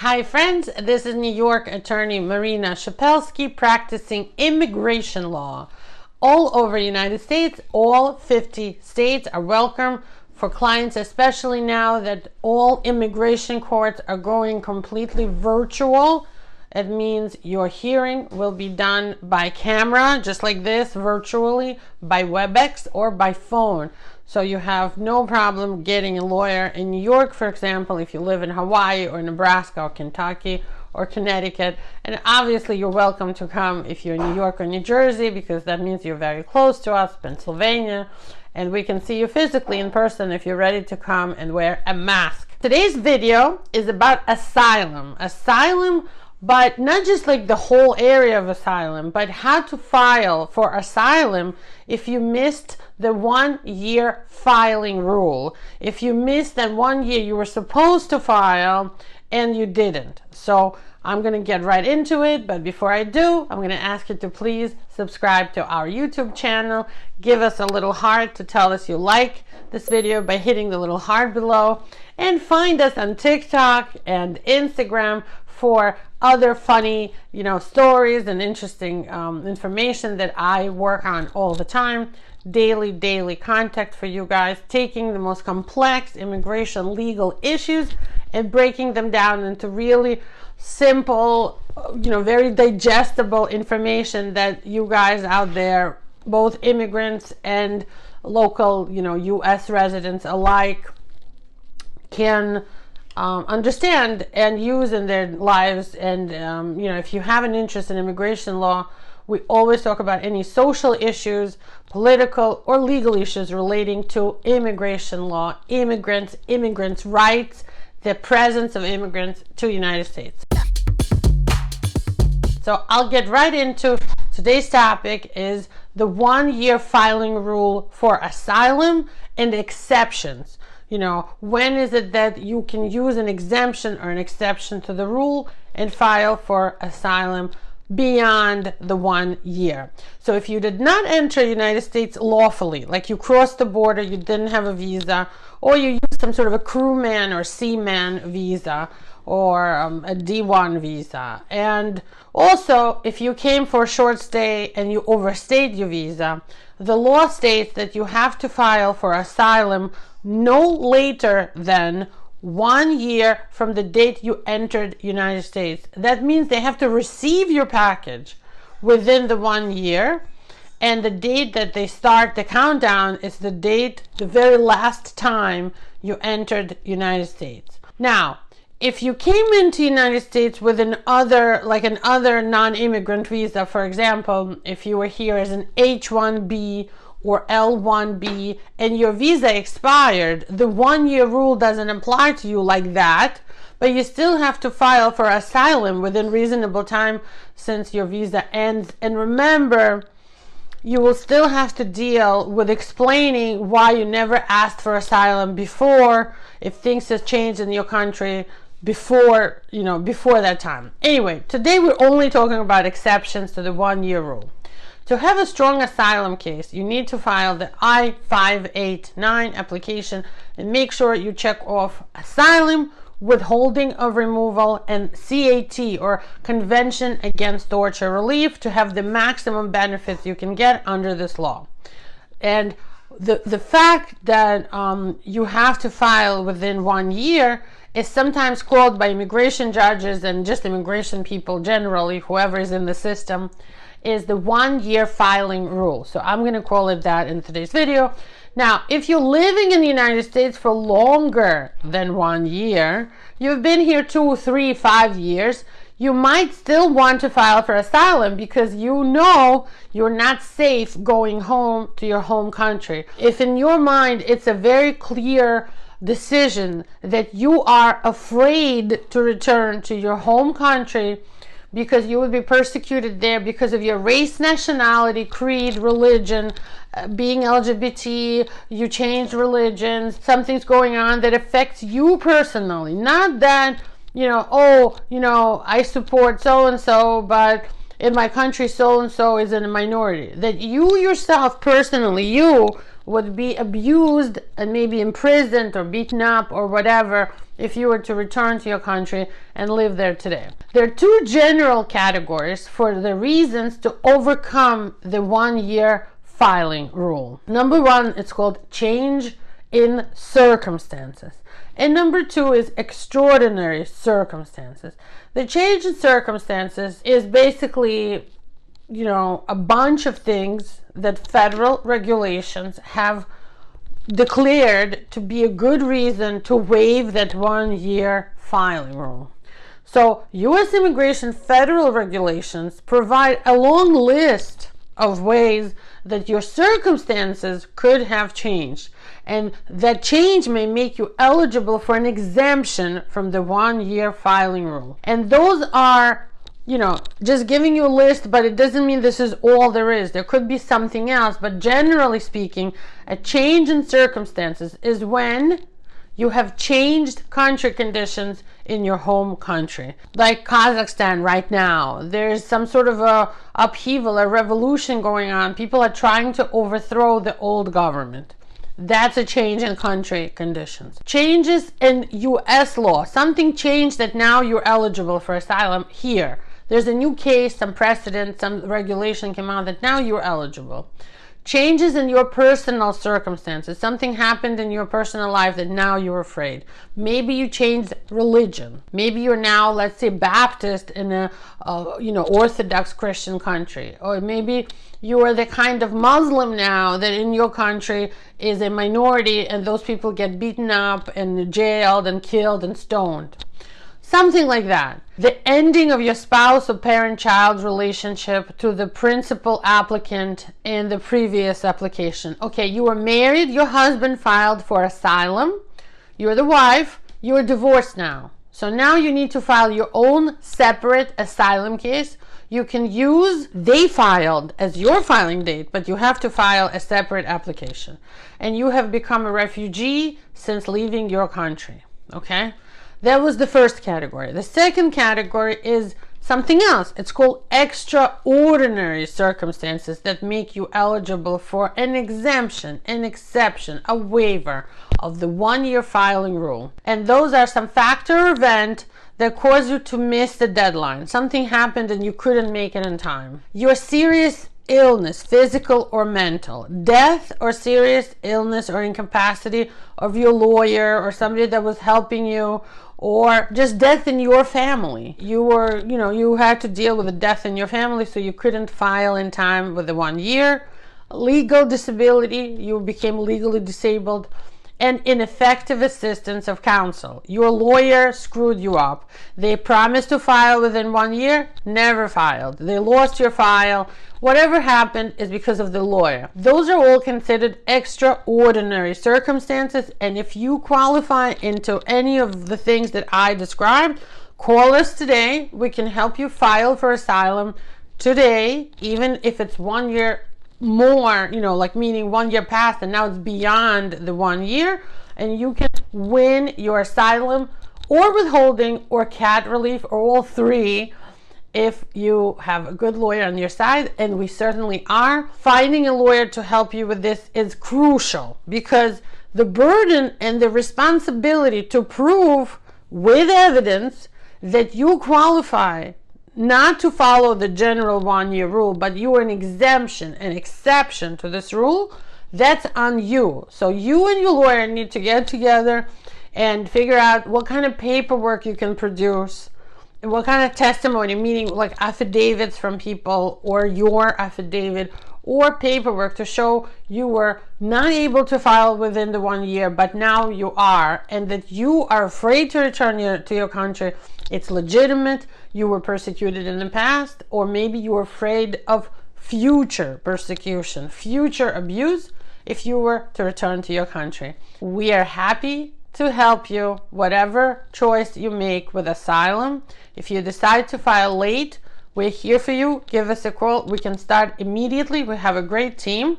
Hi friends, this is New York attorney Marina Shepelsky practicing immigration law all over the United States. All 50 states are welcome for clients, especially now that all immigration courts are going completely virtual. It means your hearing will be done by camera, just like this, virtually, by WebEx or by phone. So you have no problem getting a lawyer in New York, for example, if you live in Hawaii or Nebraska or Kentucky or Connecticut. And obviously you're welcome to come if you're in New York or New Jersey, because that means you're very close to us, Pennsylvania, and we can see you physically in person if you're ready to come and wear a mask. Today's video is about asylum. But not just like the whole area of asylum, but how to file for asylum if you missed the 1 year filing rule. If you missed that 1 year you were supposed to file and you didn't. So I'm going to get right into it, but before I do, I'm going to ask you to please subscribe to our YouTube channel. Give us a little heart to tell us you like this video by hitting the little heart below, and find us on TikTok and Instagram for other funny, stories and interesting information that I work on all the time. Daily contact for you guys, taking the most complex immigration legal issues and breaking them down into really simple, very digestible information that you guys out there, both immigrants and local, U.S. residents alike, can understand and use in their lives. And if you have an interest in immigration law, we always talk about any social issues, political or legal issues relating to immigration law, immigrants' rights, the presence of immigrants to the United States. So I'll get right into today's topic is the 1 year filing rule for asylum and exceptions. When is it that you can use an exemption or an exception to the rule and file for asylum beyond the 1 year? So if you did not enter the United States lawfully, like you crossed the border, you didn't have a visa, or you used some sort of a crewman or seaman visa, or a D1 visa. And also, if you came for a short stay and you overstayed your visa, the law states that you have to file for asylum no later than 1 year from the date you entered United States. That means they have to receive your package within the 1 year, and the date that they start the countdown is the very last time you entered United States. Now, if you came into the United States with another non-immigrant visa, for example, if you were here as an H-1B or L-1B and your visa expired, the 1 year rule doesn't apply to you like that, but you still have to file for asylum within reasonable time since your visa ends. And remember, you will still have to deal with explaining why you never asked for asylum before, if things have changed in your country before that time. Anyway, today we're only talking about exceptions to the 1 year rule. To have a strong asylum case, you need to file the I-589 application and make sure you check off asylum, withholding of removal, and CAT, or Convention Against Torture Relief, to have the maximum benefits you can get under this law. And the fact that you have to file within 1 year is sometimes called by immigration judges and just immigration people generally, whoever is in the system, is the 1 year filing rule. So I'm going to call it that in today's video. Now, if you're living in the United States for longer than 1 year, you've been here 2, 3, 5 years, you might still want to file for asylum because you're not safe going home to your home country. If in your mind it's a very clear decision that you are afraid to return to your home country because you would be persecuted there because of your race, nationality, creed, religion, being LGBT, you changed religions, something's going on that affects you personally, not that, I support so-and-so, but in my country so-and-so is in a minority. That you yourself personally, you would be abused and maybe imprisoned or beaten up or whatever if you were to return to your country and live there today. There are two general categories for the reasons to overcome the 1 year filing rule. Number one, it's called change in circumstances. And number two is extraordinary circumstances. The change in circumstances is basically, a bunch of things that federal regulations have declared to be a good reason to waive that 1 year filing rule. So U.S. immigration federal regulations provide a long list of ways that your circumstances could have changed, and that change may make you eligible for an exemption from the 1 year filing rule. And those are, just giving you a list, but it doesn't mean this is all there is. There could be something else, but generally speaking, a change in circumstances is when you have changed country conditions in your home country. Like Kazakhstan right now, there's some sort of a upheaval, a revolution going on. People are trying to overthrow the old government. That's a change in country conditions. Changes in U.S. law. Something changed that now you're eligible for asylum here. There's a new case, some precedent, some regulation came out that now you're eligible. Changes in your personal circumstances. Something happened in your personal life that now you're afraid. Maybe you changed religion. Maybe you're now, let's say, Baptist in a Orthodox Christian country. Or maybe you are the kind of Muslim now that in your country is a minority, and those people get beaten up and jailed and killed and stoned. Something like that. The ending of your spouse or parent-child relationship to the principal applicant in the previous application. Okay, you were married, your husband filed for asylum, you're the wife, you're divorced now. So now you need to file your own separate asylum case. You can use they filed as your filing date, but you have to file a separate application. And you have become a refugee since leaving your country, okay? That was the first category. The second category is something else. It's called extraordinary circumstances that make you eligible for an exemption, an exception, a waiver of the 1 year filing rule. And those are some factor or event that cause you to miss the deadline. Something happened and you couldn't make it in time. Your serious illness, physical or mental, death or serious illness or incapacity of your lawyer or somebody that was helping you, or just death in your family. You had to deal with a death in your family, so you couldn't file in time with the 1 year. Legal disability, you became legally disabled. And ineffective assistance of counsel. Your lawyer screwed you up. They promised to file within 1 year, never filed. They lost your file. Whatever happened is because of the lawyer. Those are all considered extraordinary circumstances, and if you qualify into any of the things that I described, call us today. We can help you file for asylum today, even if it's 1 year more, meaning 1 year passed and now it's beyond the 1 year, and you can win your asylum or withholding or CAT relief or all three if you have a good lawyer on your side, and we certainly are. Finding a lawyer to help you with this is crucial, because the burden and the responsibility to prove with evidence that you qualify not to follow the general 1 year rule, but you are an exemption, an exception to this rule, that's on you. So you and your lawyer need to get together and figure out what kind of paperwork you can produce and what kind of testimony, meaning like affidavits from people or your affidavit or paperwork to show you were not able to file within the 1 year, but now you are, and that you are afraid to return to your country. It's legitimate. You were persecuted in the past, or maybe you were afraid of future persecution, future abuse if you were to return to your country. We are happy to help you, whatever choice you make with asylum. If you decide to file late, we're here for you. Give us a call. We can start immediately. We have a great team.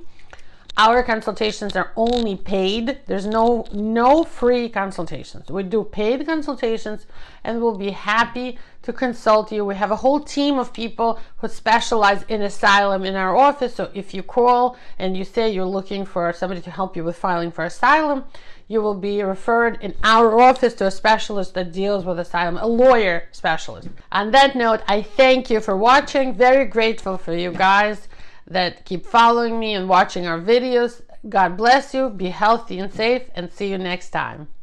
Our consultations are only paid. There's no free consultations. We do paid consultations, and we'll be happy to consult you. We have a whole team of people who specialize in asylum in our office. So if you call and you say you're looking for somebody to help you with filing for asylum, you will be referred in our office to a specialist that deals with asylum, a lawyer specialist. On that note, I thank you for watching. Very grateful for you guys that keep following me and watching our videos. God bless you. Be healthy and safe, and see you next time.